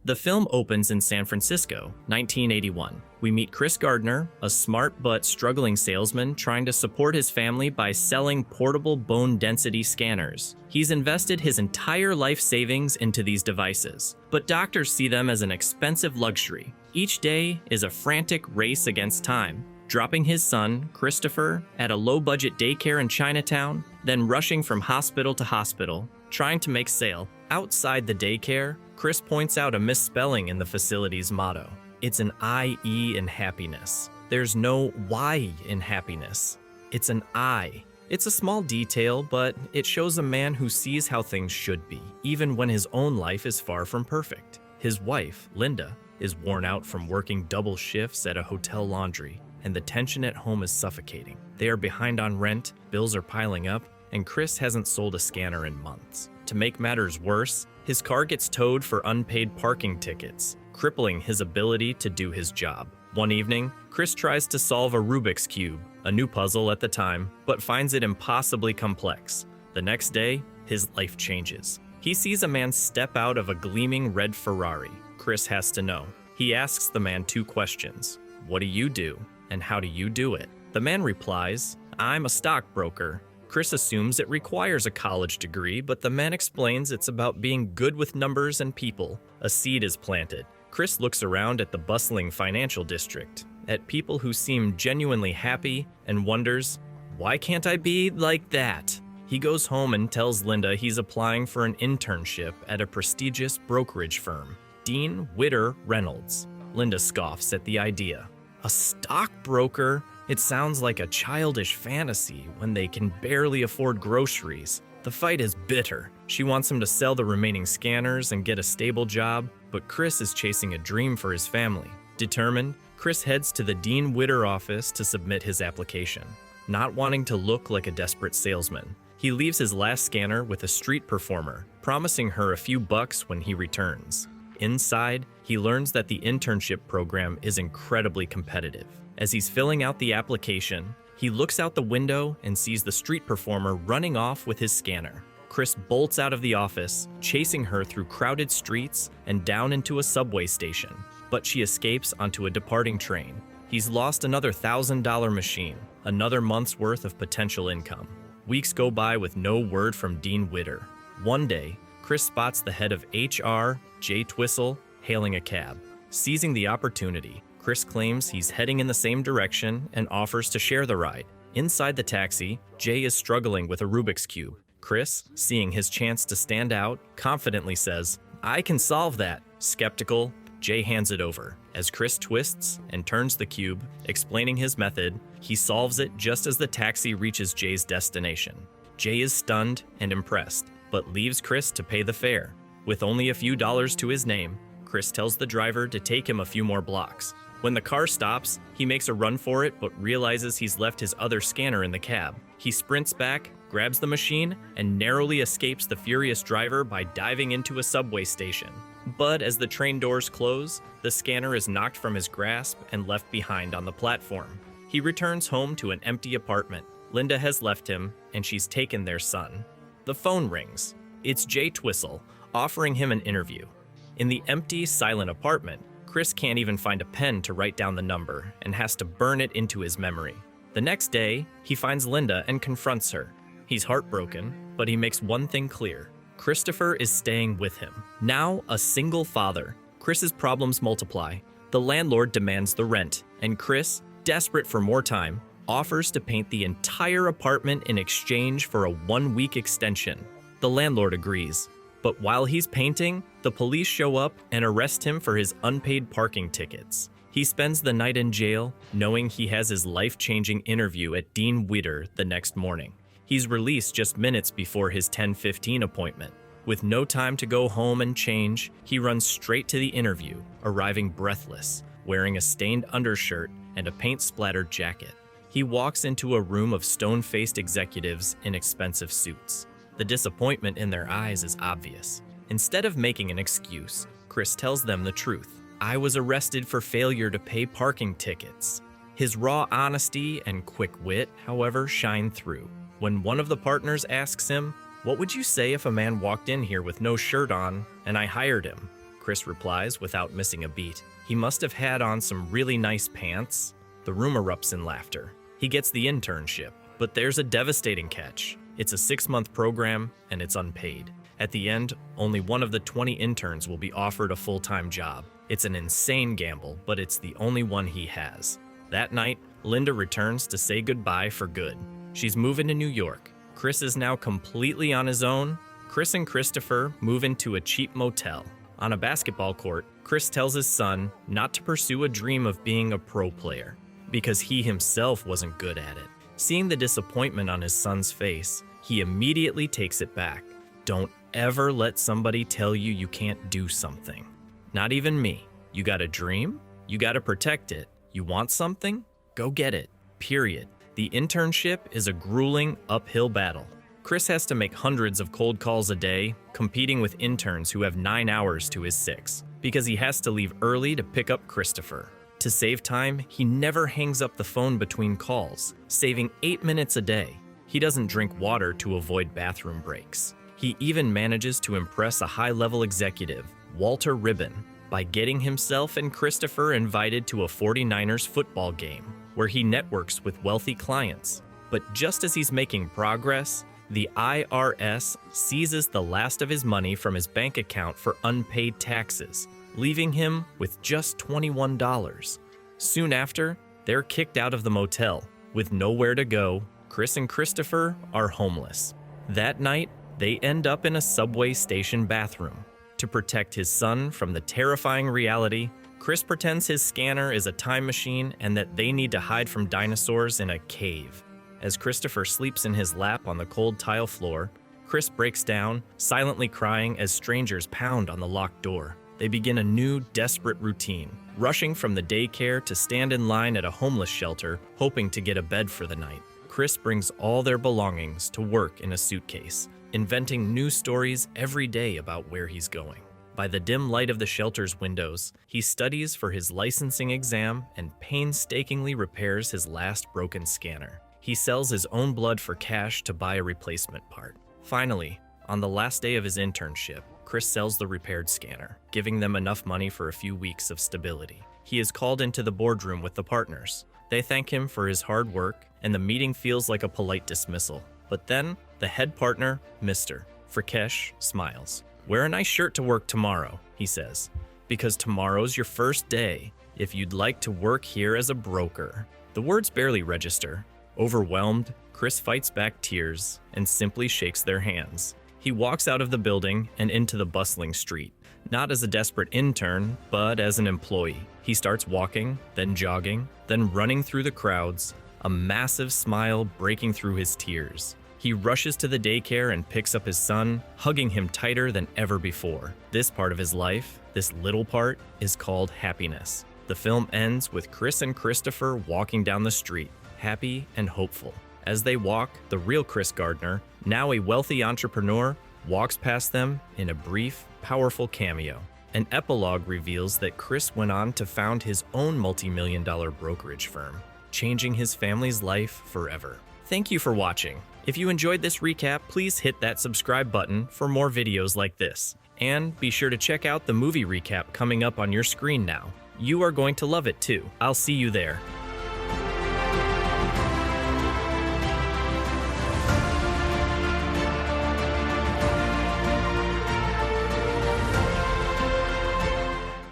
The film opens in San Francisco, 1981. We meet Chris Gardner, a smart but struggling salesman trying to support his family by selling portable bone density scanners. He's invested his entire life savings into these devices, but doctors see them as an expensive luxury. Each day is a frantic race against time, dropping his son, Christopher, at a low-budget daycare in Chinatown, then rushing from hospital to hospital, trying to make sale. Outside the daycare, Chris points out a misspelling in the facility's motto. It's an I-E in happiness. There's no Y in happiness. It's an I. It's a small detail, but it shows a man who sees how things should be, even when his own life is far from perfect. His wife, Linda, is worn out from working double shifts at a hotel laundry, and the tension at home is suffocating. They are behind on rent, bills are piling up, and Chris hasn't sold a scanner in months. To make matters worse, his car gets towed for unpaid parking tickets, crippling his ability to do his job. One evening, Chris tries to solve a Rubik's Cube, a new puzzle at the time, but finds it impossibly complex. The next day, his life changes. He sees a man step out of a gleaming red Ferrari. Chris has to know. He asks the man 2 questions. What do you do, and how do you do it? The man replies, I'm a stockbroker. Chris assumes it requires a college degree, but the man explains it's about being good with numbers and people. A seed is planted. Chris looks around at the bustling financial district, at people who seem genuinely happy, and wonders, why can't I be like that? He goes home and tells Linda he's applying for an internship at a prestigious brokerage firm, Dean Witter Reynolds. Linda scoffs at the idea. A stockbroker? It sounds like a childish fantasy when they can barely afford groceries. The fight is bitter. She wants him to sell the remaining scanners and get a stable job, but Chris is chasing a dream for his family. Determined, Chris heads to the Dean Witter office to submit his application. Not wanting to look like a desperate salesman, he leaves his last scanner with a street performer, promising her a few bucks when he returns. Inside, he learns that the internship program is incredibly competitive. As he's filling out the application, he looks out the window and sees the street performer running off with his scanner. Chris bolts out of the office, chasing her through crowded streets and down into a subway station, but she escapes onto a departing train. He's lost another $1,000 machine, another month's worth of potential income. Weeks go by with no word from Dean Witter. One day, Chris spots the head of HR, Jay Twistle, hailing a cab. Seizing the opportunity, Chris claims he's heading in the same direction and offers to share the ride. Inside the taxi, Jay is struggling with a Rubik's Cube. Chris, seeing his chance to stand out, confidently says, I can solve that. Skeptical, Jay hands it over. As Chris twists and turns the cube, explaining his method, he solves it just as the taxi reaches Jay's destination. Jay is stunned and impressed, but leaves Chris to pay the fare. With only a few dollars to his name, Chris tells the driver to take him a few more blocks. When the car stops, he makes a run for it but realizes he's left his other scanner in the cab. He sprints back, grabs the machine, and narrowly escapes the furious driver by diving into a subway station. But as the train doors close, the scanner is knocked from his grasp and left behind on the platform. He returns home to an empty apartment. Linda has left him, and she's taken their son. The phone rings. It's Jay Twistle, offering him an interview. In the empty, silent apartment, Chris can't even find a pen to write down the number and has to burn it into his memory. The next day, he finds Linda and confronts her. He's heartbroken, but he makes one thing clear. Christopher is staying with him. Now a single father, Chris's problems multiply. The landlord demands the rent, and Chris, desperate for more time, offers to paint the entire apartment in exchange for a 1-week extension. The landlord agrees. But while he's painting, the police show up and arrest him for his unpaid parking tickets. He spends the night in jail, knowing he has his life-changing interview at Dean Witter the next morning. He's released just minutes before his 10:15 appointment. With no time to go home and change, he runs straight to the interview, arriving breathless, wearing a stained undershirt and a paint-splattered jacket. He walks into a room of stone-faced executives in expensive suits. The disappointment in their eyes is obvious. Instead of making an excuse, Chris tells them the truth. I was arrested for failure to pay parking tickets. His raw honesty and quick wit, however, shine through. When one of the partners asks him, "What would you say if a man walked in here with no shirt on and I hired him?" Chris replies without missing a beat. He must have had on some really nice pants. The room erupts in laughter. He gets the internship, but there's a devastating catch. It's a 6-month program, and it's unpaid. At the end, only one of the 20 interns will be offered a full-time job. It's an insane gamble, but it's the only one he has. That night, Linda returns to say goodbye for good. She's moving to New York. Chris is now completely on his own. Chris and Christopher move into a cheap motel. On a basketball court, Chris tells his son not to pursue a dream of being a pro player, because he himself wasn't good at it. Seeing the disappointment on his son's face, he immediately takes it back. Don't ever let somebody tell you you can't do something. Not even me. You got a dream? You got to protect it. You want something? Go get it. Period. The internship is a grueling uphill battle. Chris has to make hundreds of cold calls a day, competing with interns who have 9 hours to his 6, because he has to leave early to pick up Christopher. To save time, he never hangs up the phone between calls, saving 8 minutes a day. He doesn't drink water to avoid bathroom breaks. He even manages to impress a high-level executive, Walter Ribbon, by getting himself and Christopher invited to a 49ers football game, where he networks with wealthy clients. But just as he's making progress, the IRS seizes the last of his money from his bank account for unpaid taxes, leaving him with just $21. Soon after, they're kicked out of the motel. With nowhere to go, Chris and Christopher are homeless. That night, they end up in a subway station bathroom. To protect his son from the terrifying reality, Chris pretends his scanner is a time machine and that they need to hide from dinosaurs in a cave. As Christopher sleeps in his lap on the cold tile floor, Chris breaks down, silently crying as strangers pound on the locked door. They begin a new, desperate routine, rushing from the daycare to stand in line at a homeless shelter, hoping to get a bed for the night. Chris brings all their belongings to work in a suitcase, inventing new stories every day about where he's going. By the dim light of the shelter's windows, he studies for his licensing exam and painstakingly repairs his last broken scanner. He sells his own blood for cash to buy a replacement part. Finally, on the last day of his internship, Chris sells the repaired scanner, giving them enough money for a few weeks of stability. He is called into the boardroom with the partners. They thank him for his hard work, and the meeting feels like a polite dismissal. But then, the head partner, Mr. Frikesh, smiles. "Wear a nice shirt to work tomorrow," he says, "because tomorrow's your first day if you'd like to work here as a broker." The words barely register. Overwhelmed, Chris fights back tears and simply shakes their hands. He walks out of the building and into the bustling street, not as a desperate intern, but as an employee. He starts walking, then jogging, then running through the crowds, a massive smile breaking through his tears. He rushes to the daycare and picks up his son, hugging him tighter than ever before. This part of his life, this little part, is called happiness. The film ends with Chris and Christopher walking down the street, happy and hopeful. As they walk, the real Chris Gardner, now a wealthy entrepreneur, walks past them in a brief, powerful cameo. An epilogue reveals that Chris went on to found his own multi-million-dollar brokerage firm, changing his family's life forever. Thank you for watching. If you enjoyed this recap, please hit that subscribe button for more videos like this. And be sure to check out the movie recap coming up on your screen now. You are going to love it too. I'll see you there.